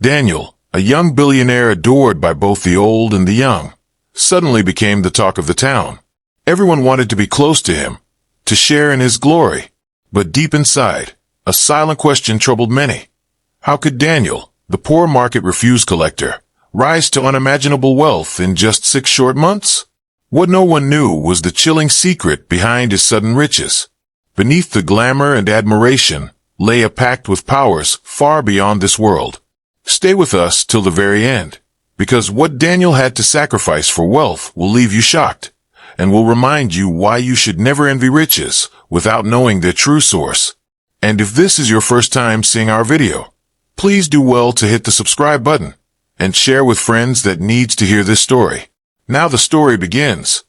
Daniel, a young billionaire adored by both the old and the young, suddenly became the talk of the town. Everyone wanted to be close to him, to share in his glory. But deep inside, a silent question troubled many. How could Daniel, the poor market refuse collector, rise to unimaginable wealth in just 6 short months? What no one knew was the chilling secret behind his sudden riches. Beneath the glamour and admiration lay a pact with powers far beyond this world. Stay with us till the very end, because what Daniel had to sacrifice for wealth will leave you shocked, and will remind you why you should never envy riches without knowing their true source. And if this is your first time seeing our video, please do well to hit the subscribe button and share with friends that needs to hear this story. Now the story begins.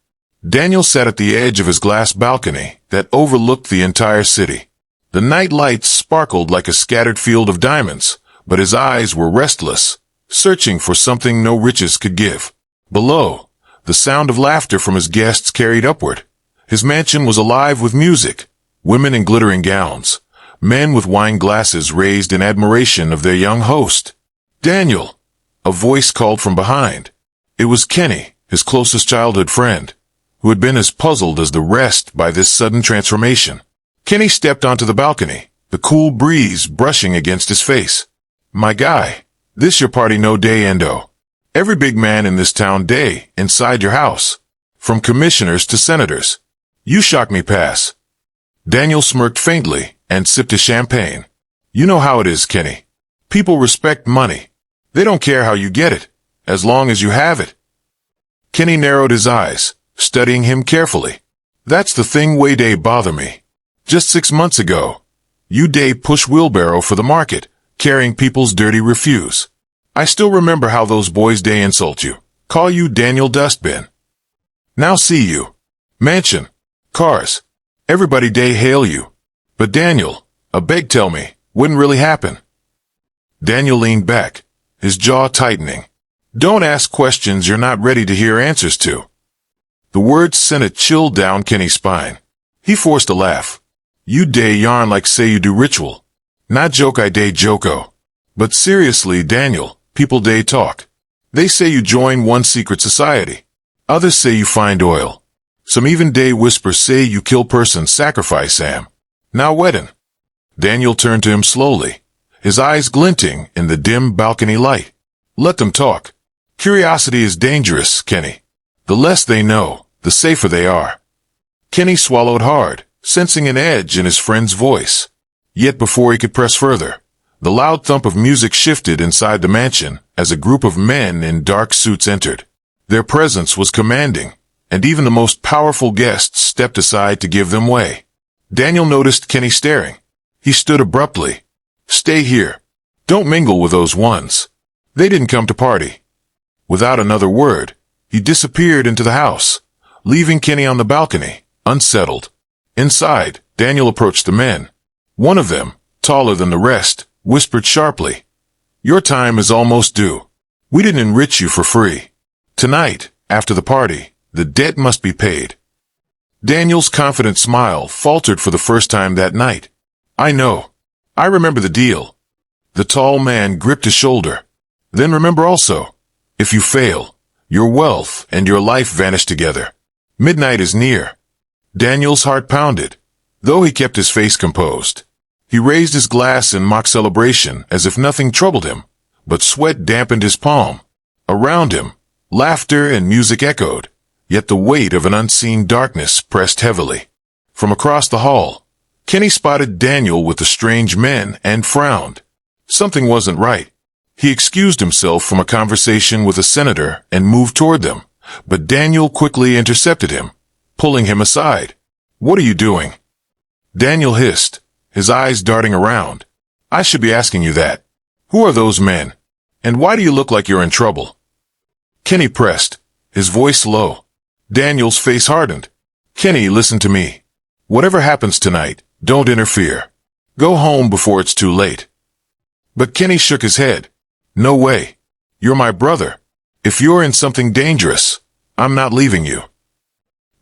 Daniel sat at the edge of his glass balcony that overlooked the entire city. The night lights sparkled like a scattered field of diamonds, but his eyes were restless, searching for something no riches could give. Below, the sound of laughter from his guests carried upward. His mansion was alive with music, women in glittering gowns, men with wine glasses raised in admiration of their young host. "Daniel!" a voice called from behind. It was Kenny, his closest childhood friend, who had been as puzzled as the rest by this sudden transformation. Kenny stepped onto the balcony, the cool breeze brushing against his face. "My guy, this your party no day, Endo. Every big man in this town day inside your house, from commissioners to senators. You shock me pass." Daniel smirked faintly and sipped his champagne. "You know how it is, Kenny. People respect money. They don't care how you get it, as long as you have it." Kenny narrowed his eyes, studying him carefully. "That's the thing way dey bother me. Just 6 months ago, you dey push wheelbarrow for the market, carrying people's dirty refuse. I still remember how those boys dey insult you, call you Daniel Dustbin. Now see you. Mansion, cars, everybody dey hail you. But Daniel, a beg tell me, wouldn't really happen." Daniel leaned back, his jaw tightening. "Don't ask questions you're not ready to hear answers to." The words sent a chill down Kenny's spine. He forced a laugh. "You dey yarn like say you do ritual. Not joke I dey joko. But seriously, Daniel, people dey talk. They say you join one secret society. Others say you find oil. Some even dey whisper say you kill person sacrifice Sam. Now weddin'." Daniel turned to him slowly, his eyes glinting in the dim balcony light. "Let them talk. Curiosity is dangerous, Kenny. The less they know, the safer they are." Kenny swallowed hard, sensing an edge in his friend's voice. Yet before he could press further, the loud thump of music shifted inside the mansion as a group of men in dark suits entered. Their presence was commanding, and even the most powerful guests stepped aside to give them way. Daniel noticed Kenny staring. He stood abruptly. "Stay here. Don't mingle with those ones. They didn't come to party." Without another word, he disappeared into the house, leaving Kenny on the balcony, unsettled. Inside, Daniel approached the men. One of them, taller than the rest, whispered sharply, "Your time is almost due. We didn't enrich you for free. Tonight, after the party, the debt must be paid." Daniel's confident smile faltered for the first time that night. "I know. I remember the deal." The tall man gripped his shoulder. "Then remember also, if you fail, your wealth and your life vanish together. Midnight is near." Daniel's heart pounded, though he kept his face composed. He raised his glass in mock celebration as if nothing troubled him, but sweat dampened his palm. Around him, laughter and music echoed, yet the weight of an unseen darkness pressed heavily. From across the hall, Kenny spotted Daniel with the strange men and frowned. Something wasn't right. He excused himself from a conversation with a senator and moved toward them, but Daniel quickly intercepted him, pulling him aside. "What are you doing?" Daniel hissed, his eyes darting around. "I should be asking you that. Who are those men? And why do you look like you're in trouble?" Kenny pressed, his voice low. Daniel's face hardened. "Kenny, listen to me. Whatever happens tonight, don't interfere. Go home before it's too late." But Kenny shook his head. "No way. You're my brother. If you're in something dangerous, I'm not leaving you."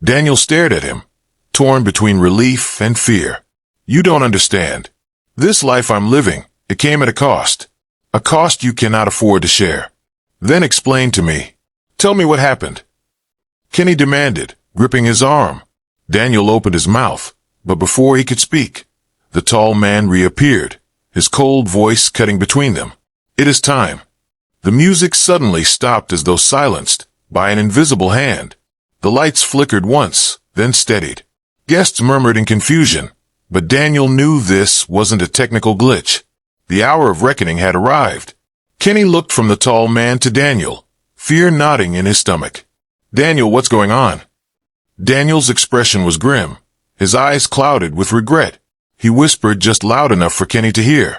Daniel stared at him, torn between relief and fear. "You don't understand. This life I'm living, it came at a cost. A cost you cannot afford to share. Then explain to me. Tell me what happened. Kenny demanded, gripping his arm. Daniel opened his mouth, but before he could speak, the tall man reappeared, his cold voice cutting between them. It is time. The music suddenly stopped as though silenced by an invisible hand. The lights flickered once, then steadied. Guests murmured in confusion, but Daniel knew this wasn't a technical glitch. The hour of reckoning had arrived. Kenny looked from the tall man to Daniel, fear knotting in his stomach. Daniel, what's going on? Daniel's expression was grim, his eyes clouded with regret. He whispered just loud enough for Kenny to hear.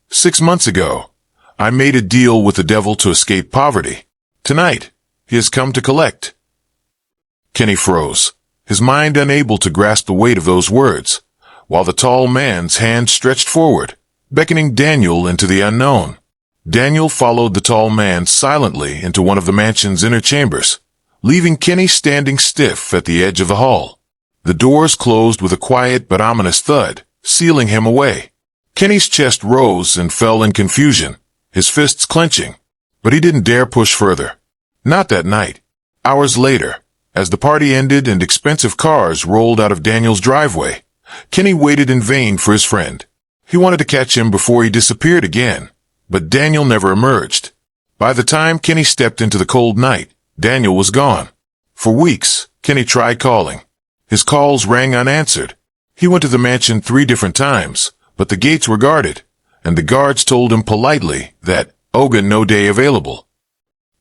6 months ago, I made a deal with the devil to escape poverty. Tonight, he has come to collect. Kenny froze, his mind unable to grasp the weight of those words, while the tall man's hand stretched forward, beckoning Daniel into the unknown. Daniel followed the tall man silently into one of the mansion's inner chambers, leaving Kenny standing stiff at the edge of the hall. The doors closed with a quiet but ominous thud, sealing him away. Kenny's chest rose and fell in confusion, his fists clenching, but he didn't dare push further. Not that night. Hours later, as the party ended and expensive cars rolled out of Daniel's driveway, Kenny waited in vain for his friend. He wanted to catch him before he disappeared again, but Daniel never emerged. By the time Kenny stepped into the cold night, Daniel was gone. For weeks, Kenny tried calling. His calls rang unanswered. He went to the mansion 3 different times, but the gates were guarded, and the guards told him politely that Oga no day available.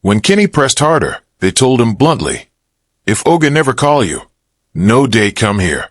When Kenny pressed harder, they told him bluntly, if Oga never call you, no day come here.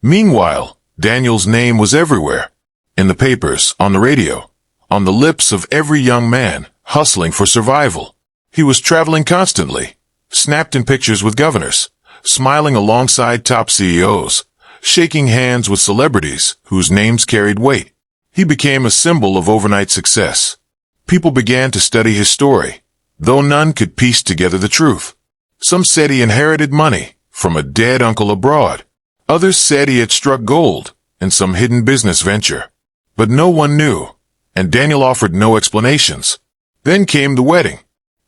Meanwhile, Daniel's name was everywhere, in the papers, on the radio, on the lips of every young man hustling for survival. He was traveling constantly, snapped in pictures with governors, smiling alongside top CEOs, shaking hands with celebrities whose names carried weight. He became a symbol of overnight success. People began to study his story, though none could piece together the truth. Some said he inherited money from a dead uncle abroad. Others said he had struck gold in some hidden business venture. But no one knew, and Daniel offered no explanations. Then came the wedding.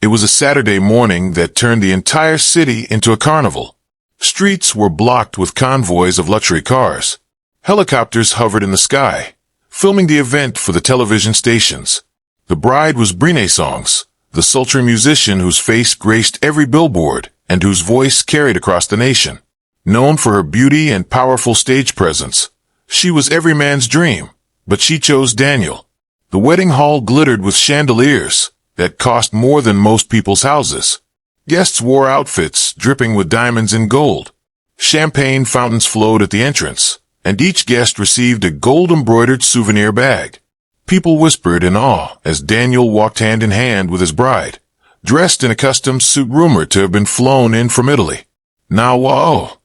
It was a Saturday morning that turned the entire city into a carnival. Streets were blocked with convoys of luxury cars. Helicopters hovered in the sky, filming the event for the television stations. The bride was Breenasongs, the sultry musician whose face graced every billboard and whose voice carried across the nation. Known for her beauty and powerful stage presence, she was every man's dream, but she chose Daniel. The wedding hall glittered with chandeliers that cost more than most people's houses. Guests wore outfits dripping with diamonds and gold. Champagne fountains flowed at the entrance, and each guest received a gold-embroidered souvenir bag. People whispered in awe as Daniel walked hand in hand with his bride, dressed in a custom suit rumored to have been flown in from Italy. Now whoa,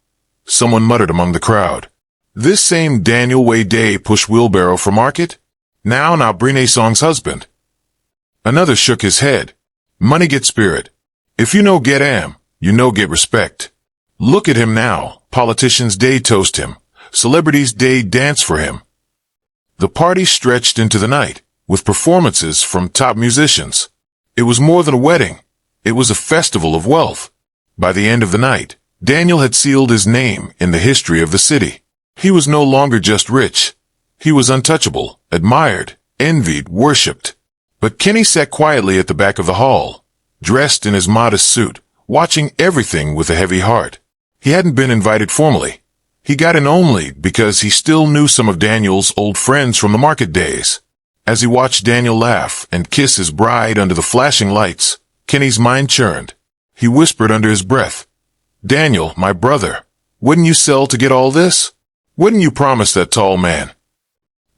someone muttered among the crowd. This same Daniel Way Day push wheelbarrow for market? Now Breenasongs' husband. Another shook his head. Money get spirit. If you know get am, you know get respect. Look at him now. Politicians day toast him. Celebrities day dance for him. The party stretched into the night, with performances from top musicians. It was more than a wedding. It was a festival of wealth. By the end of the night, Daniel had sealed his name in the history of the city. He was no longer just rich. He was untouchable, admired, envied, worshipped. But Kenny sat quietly at the back of the hall, dressed in his modest suit, watching everything with a heavy heart. He hadn't been invited formally. He got in only because he still knew some of Daniel's old friends from the market days. As he watched Daniel laugh and kiss his bride under the flashing lights, Kenny's mind churned. He whispered under his breath, Daniel, my brother, wouldn't you sell to get all this? Wouldn't you promise that tall man?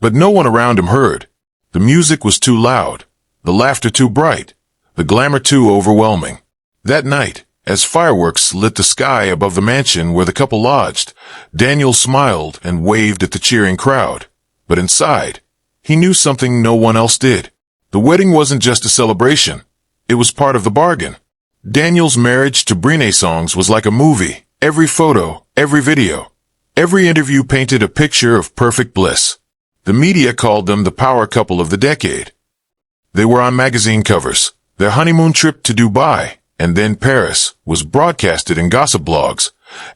But no one around him heard. The music was too loud, the laughter too bright, the glamour too overwhelming. That night, as fireworks lit the sky above the mansion where the couple lodged, Daniel smiled and waved at the cheering crowd. But inside, he knew something no one else did. The wedding wasn't just a celebration. It was part of the bargain. Daniel's marriage to Breenasongs was like a movie. Every photo, every video, every interview painted a picture of perfect bliss. The media called them the power couple of the decade. They were on magazine covers. Their honeymoon trip to Dubai, and then Paris, was broadcasted in gossip blogs,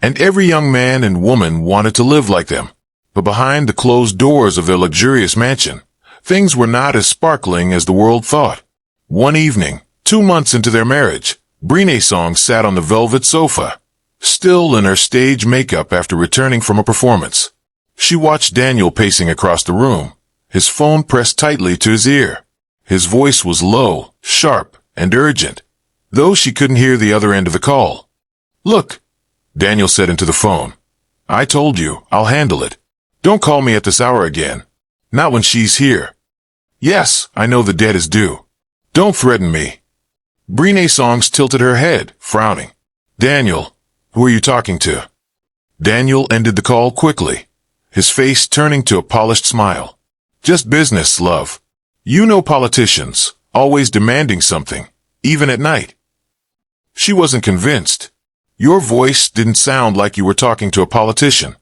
and every young man and woman wanted to live like them. But behind the closed doors of their luxurious mansion, things were not as sparkling as the world thought. One evening, 2 months into their marriage, Breenasongs sat on the velvet sofa, still in her stage makeup after returning from a performance. She watched Daniel pacing across the room, his phone pressed tightly to his ear. His voice was low, sharp, and urgent, though she couldn't hear the other end of the call. "Look," Daniel said into the phone. "I told you, I'll handle it. Don't call me at this hour again. Not when she's here." "Yes, I know the debt is due. Don't threaten me." Breenasongs tilted her head, frowning. "Daniel, who are you talking to?" Daniel ended the call quickly, his face turning to a polished smile. "Just business, love. You know politicians, always demanding something, even at night." She wasn't convinced. "Your voice didn't sound like you were talking to a politician.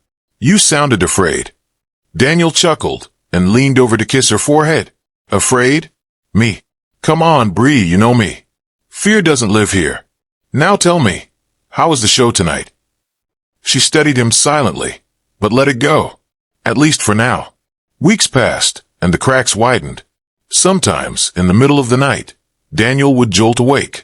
You sounded afraid." Daniel chuckled and leaned over to kiss her forehead. "Afraid? Me? Come on, Bree, you know me. Fear doesn't live here. Now tell me, how was the show tonight?" She studied him silently, but let it go. At least for now. Weeks passed, and the cracks widened. Sometimes, in the middle of the night, Daniel would jolt awake,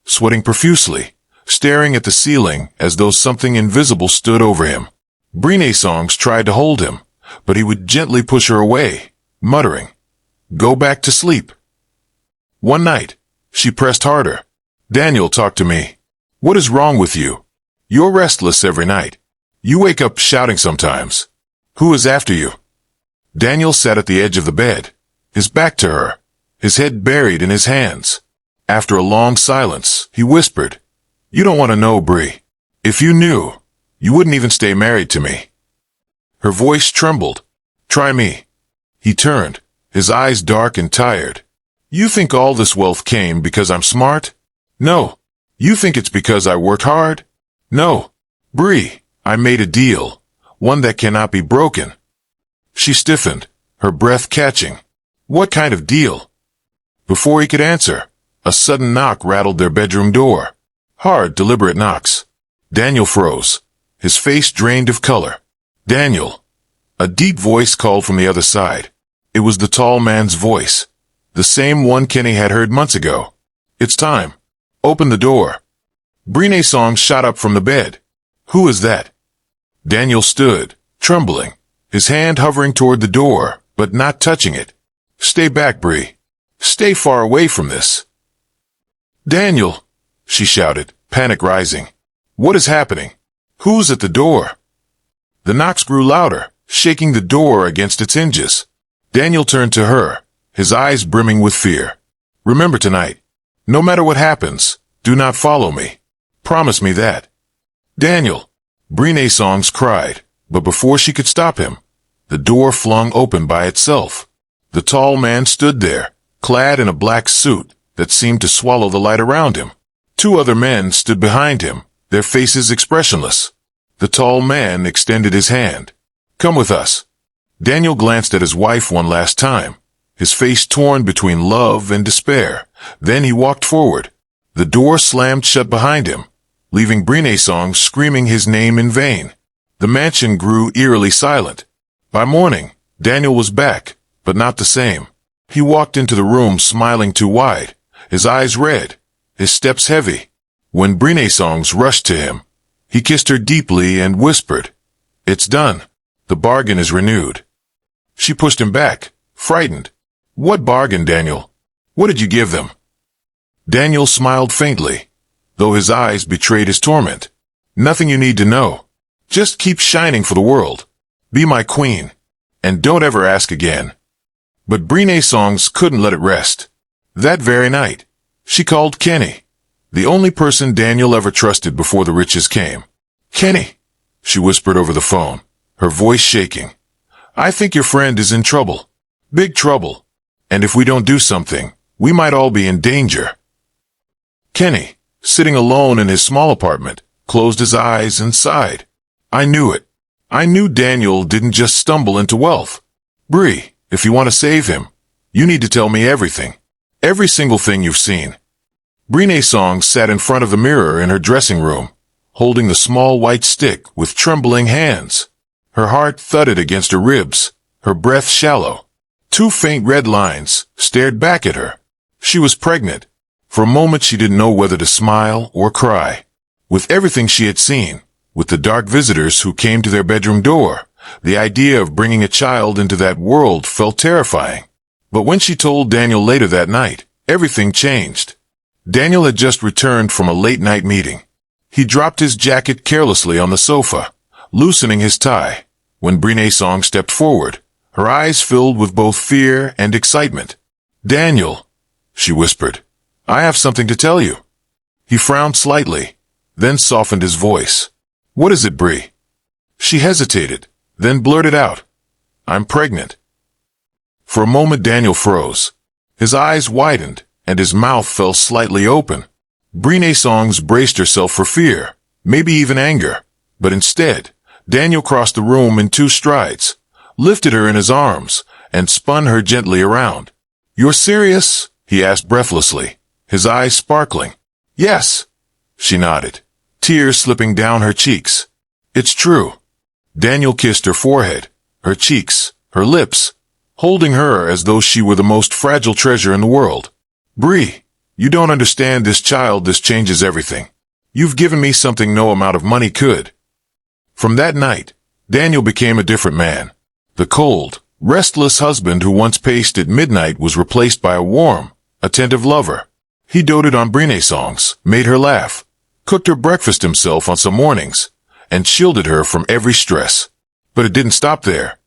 sweating profusely, staring at the ceiling as though something invisible stood over him. Breenasongs tried to hold him, but he would gently push her away, muttering, "Go back to sleep." One night, she pressed harder. "Daniel, talk to me. What is wrong with you? You're restless every night. You wake up shouting sometimes. Who is after you?" Daniel sat at the edge of the bed, his back to her, his head buried in his hands. After a long silence, he whispered, "You don't want to know, Bree. If you knew, you wouldn't even stay married to me." Her voice trembled. "Try me." He turned, his eyes dark and tired. "You think all this wealth came because I'm smart? No. You think it's because I worked hard? No. Bree, I made a deal, one that cannot be broken." She stiffened, her breath catching. "What kind of deal?" Before he could answer, a sudden knock rattled their bedroom door. Hard, deliberate knocks. Daniel froze, his face drained of color. "Daniel." A deep voice called from the other side. It was the tall man's voice, the same one Kenny had heard months ago. "It's time. Open the door." Breenasongs shot up from the bed. "Who is that?" Daniel stood, trembling, his hand hovering toward the door, but not touching it. "Stay back, Bree. Stay far away from this." "Daniel," she shouted, panic rising. "What is happening? Who's at the door?" The knocks grew louder, shaking the door against its hinges. Daniel turned to her, his eyes brimming with fear. "Remember tonight. No matter what happens, do not follow me. Promise me that." "Daniel," Breenasongs cried, but before she could stop him, the door flung open by itself. The tall man stood there, clad in a black suit that seemed to swallow the light around him. 2 other men stood behind him, their faces expressionless. The tall man extended his hand. "Come with us." Daniel glanced at his wife one last time, his face torn between love and despair. Then he walked forward. The door slammed shut behind him, leaving Breenasongs screaming his name in vain. The mansion grew eerily silent. By morning, Daniel was back, but not the same. He walked into the room smiling too wide, his eyes red, his steps heavy. When Breenasongs rushed to him, he kissed her deeply and whispered, "It's done. The bargain is renewed." She pushed him back, frightened. "What bargain, Daniel? What did you give them?" Daniel smiled faintly, though his eyes betrayed his torment. "Nothing you need to know. Just keep shining for the world. Be my queen, and don't ever ask again." But Breenasongs couldn't let it rest. That very night, she called Kenny, the only person Daniel ever trusted before the riches came. "Kenny," she whispered over the phone, her voice shaking. "I think your friend is in trouble. Big trouble. And if we don't do something, we might all be in danger." Kenny, sitting alone in his small apartment, closed his eyes and sighed. "I knew it. I knew Daniel didn't just stumble into wealth. Bree, if you want to save him, you need to tell me everything. Every single thing you've seen. Breenasongs sat in front of the mirror in her dressing room, holding the small white stick with trembling hands. Her heart thudded against her ribs, her breath shallow. Two faint red lines stared back at her. She was pregnant. For a moment she didn't know whether to smile or cry. With everything she had seen, with the dark visitors who came to their bedroom door, the idea of bringing a child into that world felt terrifying. But when she told Daniel later that night, everything changed. Daniel had just returned from a late-night meeting. He dropped his jacket carelessly on the sofa, loosening his tie, when Breenasongs stepped forward, her eyes filled with both fear and excitement. "Daniel," she whispered, "I have something to tell you." He frowned slightly, then softened his voice. "What is it, Bree?" She hesitated, then blurted out, "I'm pregnant." For a moment Daniel froze. His eyes widened, and his mouth fell slightly open. Breenasongs braced herself for fear, maybe even anger, but instead, Daniel crossed the room in 2 strides, lifted her in his arms, and spun her gently around. "You're serious?" he asked breathlessly, his eyes sparkling. "Yes," she nodded, tears slipping down her cheeks. "It's true." Daniel kissed her forehead, her cheeks, her lips, holding her as though she were the most fragile treasure in the world. "Bree, you don't understand this child. This changes everything. You've given me something no amount of money could." From that night, Daniel became a different man. The cold, restless husband who once paced at midnight was replaced by a warm, attentive lover. He doted on Breenasongs, made her laugh, cooked her breakfast himself on some mornings, and shielded her from every stress. But it didn't stop there.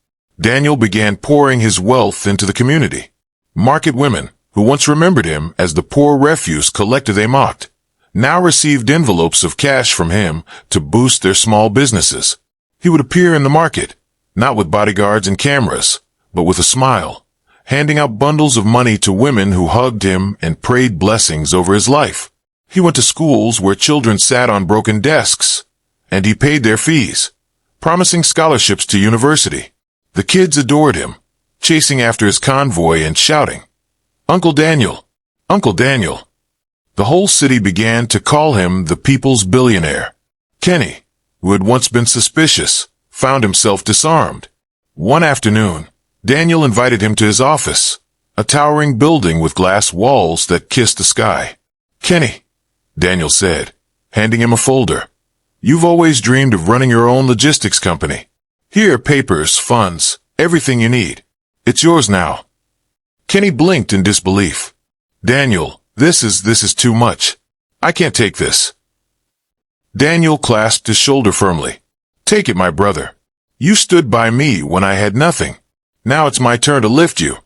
Daniel began pouring his wealth into the community. Market women, who once remembered him as the poor refuse collector they mocked, now received envelopes of cash from him to boost their small businesses. He would appear in the market, not with bodyguards and cameras, but with a smile, handing out bundles of money to women who hugged him and prayed blessings over his life. He went to schools where children sat on broken desks, and he paid their fees, promising scholarships to university. The kids adored him, chasing after his convoy and shouting, "Uncle Daniel! Uncle Daniel!" The whole city began to call him the people's billionaire. Kenny, who had once been suspicious, found himself disarmed. One afternoon, Daniel invited him to his office, a towering building with glass walls that kissed the sky. "Kenny," Daniel said, handing him a folder, "you've always dreamed of running your own logistics company. Here are papers, funds, everything you need. It's yours now." Kenny blinked in disbelief. "Daniel, this is too much. I can't take this." Daniel clasped his shoulder firmly. "Take it, my brother. You stood by me when I had nothing. Now it's my turn to lift you."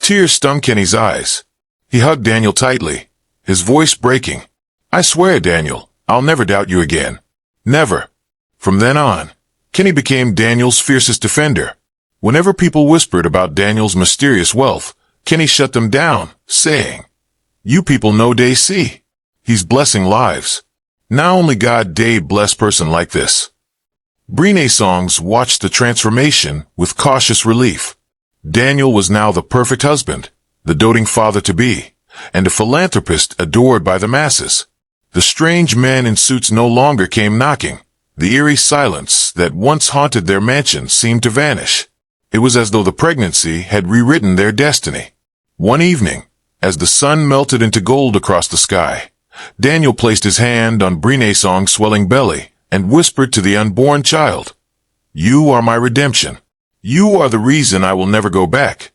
Tears stung Kenny's eyes. He hugged Daniel tightly, his voice breaking. "I swear, Daniel, I'll never doubt you again. Never." From then on, Kenny became Daniel's fiercest defender. Whenever people whispered about Daniel's mysterious wealth, Kenny shut them down, saying, "You people know they see. He's blessing lives. Now only God dare bless person like this." Breenasongs watched the transformation with cautious relief. Daniel was now the perfect husband, the doting father-to-be, and a philanthropist adored by the masses. The strange men in suits no longer came knocking. The eerie silence that once haunted their mansion seemed to vanish. It was as though the pregnancy had rewritten their destiny. One evening, as the sun melted into gold across the sky, Daniel placed his hand on Breenasong's swelling belly and whispered to the unborn child, "You are my redemption. You are the reason I will never go back."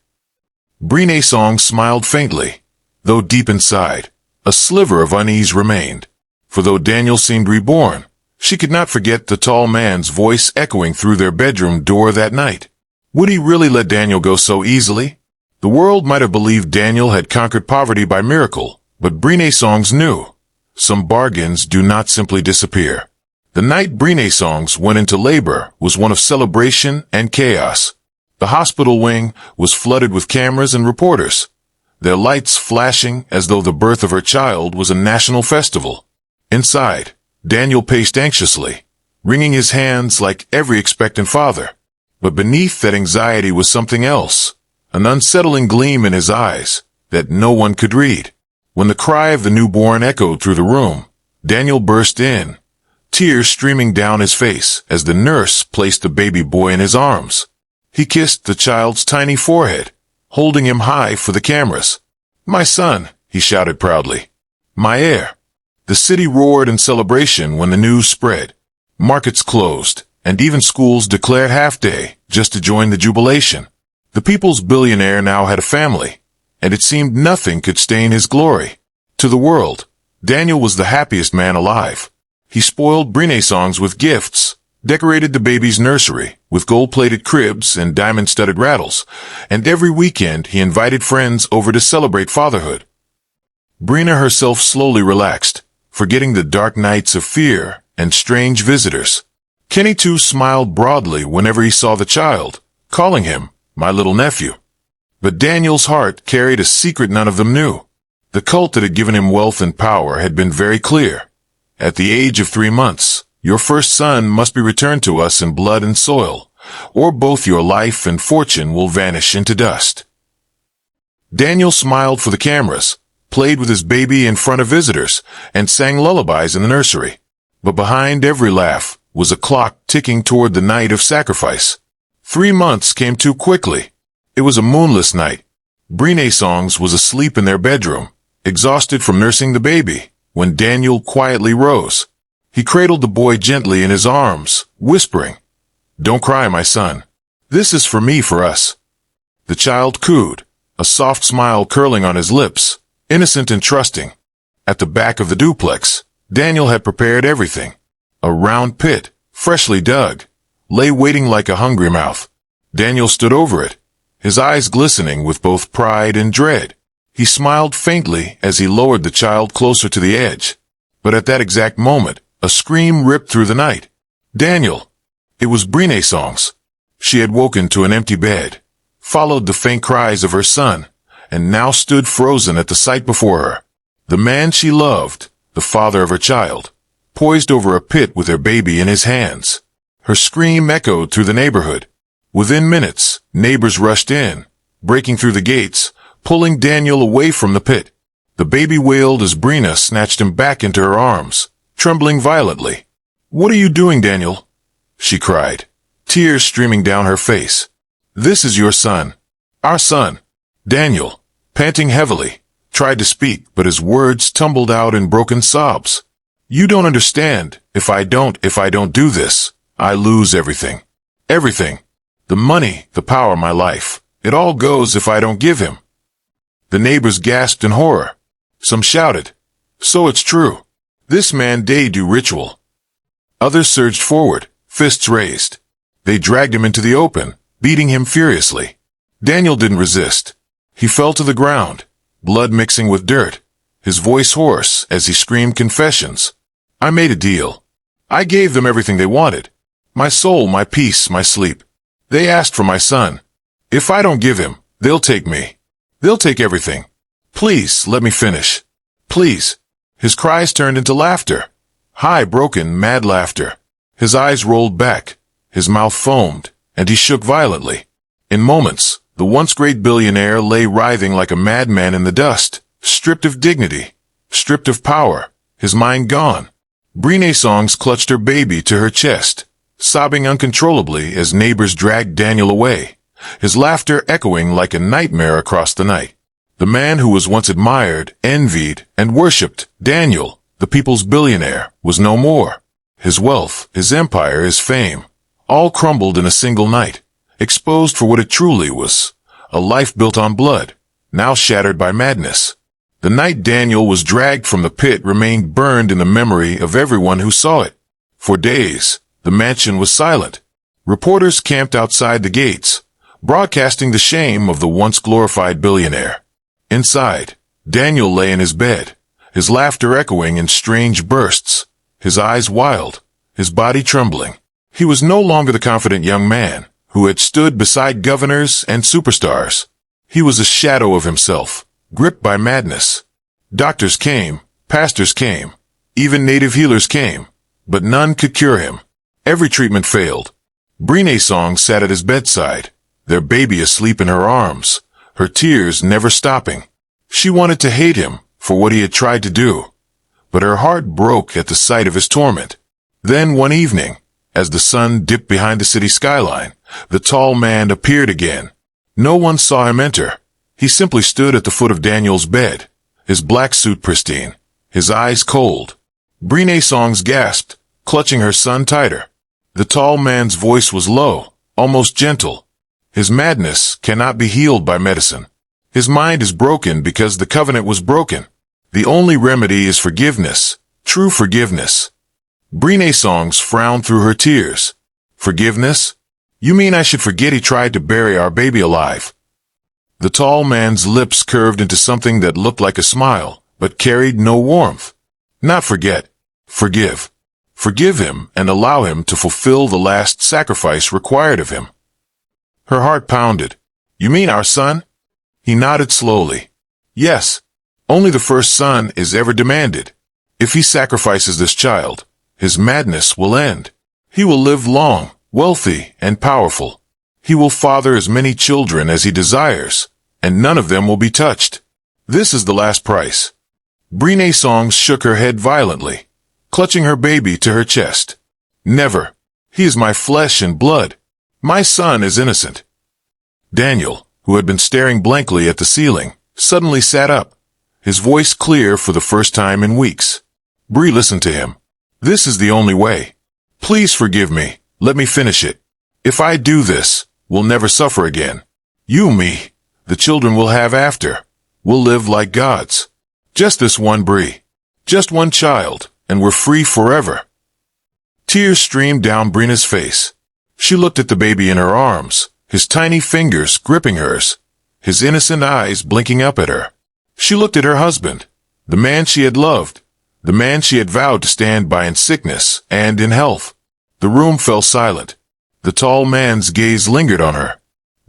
Breenasong smiled faintly, though deep inside, a sliver of unease remained. For though Daniel seemed reborn, she could not forget the tall man's voice echoing through their bedroom door that night. Would he really let Daniel go so easily? The world might have believed Daniel had conquered poverty by miracle, but Breenasongs knew. Some bargains do not simply disappear. The night Breenasongs went into labor was one of celebration and chaos. The hospital wing was flooded with cameras and reporters, their lights flashing as though the birth of her child was a national festival. Inside, Daniel paced anxiously, wringing his hands like every expectant father. But beneath that anxiety was something else, an unsettling gleam in his eyes, that no one could read. When the cry of the newborn echoed through the room, Daniel burst in, tears streaming down his face as the nurse placed the baby boy in his arms. He kissed the child's tiny forehead, holding him high for the cameras. "My son," he shouted proudly. "My heir." The city roared in celebration when the news spread. Markets closed, and even schools declared half-day just to join the jubilation. The people's billionaire now had a family, and it seemed nothing could stain his glory. To the world, Daniel was the happiest man alive. He spoiled Breenasongs with gifts, decorated the baby's nursery with gold-plated cribs and diamond-studded rattles, and every weekend he invited friends over to celebrate fatherhood. Breena herself slowly relaxed, forgetting the dark nights of fear and strange visitors. Kenny too smiled broadly whenever he saw the child, calling him my little nephew. But Daniel's heart carried a secret none of them knew. The cult that had given him wealth and power had been very clear. At the age of 3 months, your first son must be returned to us in blood and soil, or both your life and fortune will vanish into dust. Daniel smiled for the cameras, played with his baby in front of visitors, and sang lullabies in the nursery. But behind every laugh was a clock ticking toward the night of sacrifice. 3 months came too quickly. It was a moonless night. Breenasongs was asleep in their bedroom, exhausted from nursing the baby, when Daniel quietly rose. He cradled the boy gently in his arms, whispering, "Don't cry, my son. This is for me, for us." The child cooed, a soft smile curling on his lips, innocent and trusting. At the back of the duplex, Daniel had prepared everything. A round pit, freshly dug, lay waiting like a hungry mouth. Daniel stood over it, his eyes glistening with both pride and dread. He smiled faintly as he lowered the child closer to the edge. But at that exact moment, a scream ripped through the night. "Daniel!" It was Breenasongs. She had woken to an empty bed, followed the faint cries of her son, and now stood frozen at the sight before her. The man she loved, the father of her child, poised over a pit with her baby in his hands. Her scream echoed through the neighborhood. Within minutes, neighbors rushed in, breaking through the gates, pulling Daniel away from the pit. The baby wailed as Breena snatched him back into her arms, trembling violently. "What are you doing, Daniel?" she cried, tears streaming down her face. "This is your son. Our son." Daniel, panting heavily, tried to speak, but his words tumbled out in broken sobs. "You don't understand. If I don't do this, I lose everything. Everything. The money, the power, my life. It all goes if I don't give him." The neighbors gasped in horror. Some shouted, "So it's true. This man did do ritual." Others surged forward, fists raised. They dragged him into the open, beating him furiously. Daniel didn't resist. He fell to the ground, blood mixing with dirt, his voice hoarse as he screamed confessions. "I made a deal. I gave them everything they wanted. My soul, my peace, my sleep. They asked for my son. If I don't give him, they'll take me. They'll take everything. Please, let me finish. Please." His cries turned into laughter. High, broken, mad laughter. His eyes rolled back, his mouth foamed, and he shook violently. In moments, the once great billionaire lay writhing like a madman in the dust, stripped of dignity, stripped of power, his mind gone. Breenasongs clutched her baby to her chest, sobbing uncontrollably as neighbors dragged Daniel away, his laughter echoing like a nightmare across the night. The man who was once admired, envied, and worshipped, Daniel, the people's billionaire, was no more. His wealth, his empire, his fame, all crumbled in a single night, exposed for what it truly was, a life built on blood, now shattered by madness. The night Daniel was dragged from the pit remained burned in the memory of everyone who saw it. For days, the mansion was silent. Reporters camped outside the gates, broadcasting the shame of the once glorified billionaire. Inside, Daniel lay in his bed, his laughter echoing in strange bursts, his eyes wild, his body trembling. He was no longer the confident young man who had stood beside governors and superstars. He was a shadow of himself, gripped by madness. Doctors came, pastors came, even native healers came, but none could cure him. Every treatment failed. Breenasongs sat at his bedside, their baby asleep in her arms, her tears never stopping. She wanted to hate him for what he had tried to do, but her heart broke at the sight of his torment. Then one evening, as the sun dipped behind the city skyline, the tall man appeared again. No one saw him enter. He simply stood at the foot of Daniel's bed, his black suit pristine, his eyes cold. Breenasongs gasped, clutching her son tighter. The tall man's voice was low, almost gentle. His madness cannot be healed by medicine. His mind is broken because the covenant was broken. The only remedy is forgiveness, true forgiveness. Breenasongs frowned through her tears. Forgiveness? You mean I should forget he tried to bury our baby alive? The tall man's lips curved into something that looked like a smile, but carried no warmth. Not forget. Forgive. Forgive him and allow him to fulfill the last sacrifice required of him. Her heart pounded. You mean our son? He nodded slowly. Yes. Only the first son is ever demanded. If he sacrifices this child, his madness will end. He will live long, wealthy, and powerful. He will father as many children as he desires, and none of them will be touched. This is the last price. Breenasongs shook her head violently, clutching her baby to her chest. Never. He is my flesh and blood. My son is innocent. Daniel, who had been staring blankly at the ceiling, suddenly sat up, his voice clear for the first time in weeks. Bree listened to him. This is the only way. Please forgive me. Let me finish it. If I do this, we'll never suffer again. You, me, the children we'll have after, will live like gods. Just this one Bree. Just one child, and we're free forever. Tears streamed down Breena's face. She looked at the baby in her arms, his tiny fingers gripping hers, his innocent eyes blinking up at her. She looked at her husband, the man she had loved, the man she had vowed to stand by in sickness and in health. The room fell silent. The tall man's gaze lingered on her.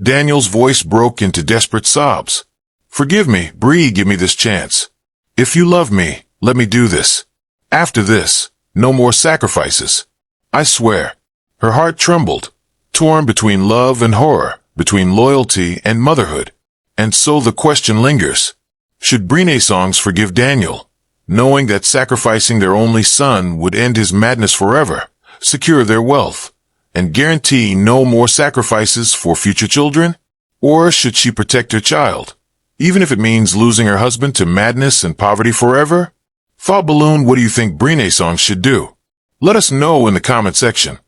Daniel's voice broke into desperate sobs. Forgive me, Bree, give me this chance. If you love me, let me do this. After this, no more sacrifices. I swear. Her heart trembled, torn between love and horror, between loyalty and motherhood. And so the question lingers. Should Breenasongs forgive Daniel, knowing that sacrificing their only son would end his madness forever, secure their wealth, and guarantee no more sacrifices for future children? Or should she protect her child, even if it means losing her husband to madness and poverty forever? Thought Balloon, what do you think Breenasongs should do? Let us know in the comment section.